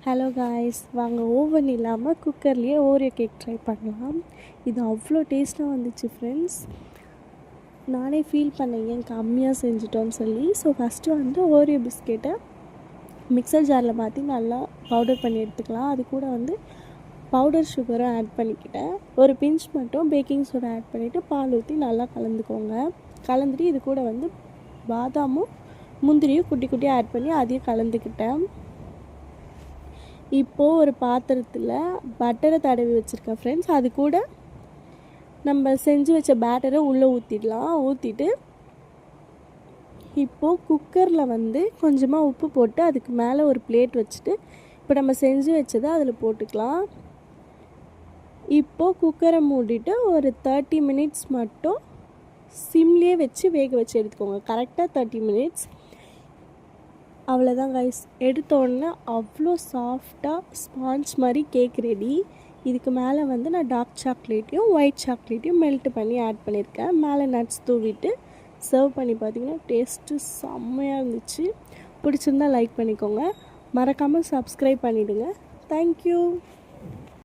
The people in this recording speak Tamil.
ஹலோ காய்ஸ், வாங்க ஓவன் இல்லாமல் குக்கர்லேயே ஓரியோ கேக் ட்ரை பண்ணலாம். இது அவ்வளோ டேஸ்ட்டாக வந்துச்சு ஃப்ரெண்ட்ஸ். நானே ஃபீல் பண்ணேன் ஏன் கம்மியாக செஞ்சிட்டோன்னு சொல்லி. ஸோ ஃபஸ்ட்டு வந்து ஓரியோ பிஸ்கெட்டை மிக்சர் ஜாரில் மாற்றி நல்லா பவுடர் பண்ணி எடுத்துக்கலாம். அது கூட வந்து பவுடர் சுகரும் ஆட் பண்ணிக்கிட்டேன். ஒரு பிஞ்ச் மட்டும் பேக்கிங் சோடா ஆட் பண்ணிவிட்டு பால் ஊற்றி நல்லா கலந்துக்கோங்க. கலந்துட்டு இது கூட வந்து பாதாமும் முந்திரியும் குட்டி குட்டியாக ஆட் பண்ணி அதையும் கலந்துக்கிட்டேன். இப்போது ஒரு பாத்திரத்தில் பட்டரை தடவி வச்சுருக்கேன் ஃப்ரெண்ட்ஸ். அது கூட நம்ம செஞ்சு வச்ச பேட்டரை உள்ளே ஊற்றிடலாம். ஊற்றிட்டு இப்போது குக்கரில் வந்து கொஞ்சமாக உப்பு போட்டு அதுக்கு மேலே ஒரு பிளேட் வச்சுட்டு இப்போ நம்ம செஞ்சு வச்சதை அதில் போட்டுக்கலாம். இப்போது குக்கரை மூடிட்டு ஒரு 30 மினிட்ஸ் மட்டும் சிம்லேயே வச்சு வேக வச்சு எடுத்துக்கோங்க. கரெக்டாக 30 மினிட்ஸ். அவ்வளோதான் கைஸ். எடுத்தோடனே அவ்வளோ சாஃப்டாக ஸ்பாஞ்ச் மாதிரி கேக் ரெடி. இதுக்கு மேலே வந்து நான் டார்க் சாக்லேட்டையும் ஒயிட் சாக்லேட்டையும் மெல்ட் பண்ணி ஆட் பண்ணியிருக்கேன். மேலே நட்ஸ் தூவிட்டு சர்வ் பண்ணி பார்த்திங்கன்னா டேஸ்ட்டு செம்மையாக இருந்துச்சு. பிடிச்சிருந்தால் லைக் பண்ணிக்கோங்க. மறக்காமல் சப்ஸ்கிரைப் பண்ணிவிடுங்க. தேங்க்யூ.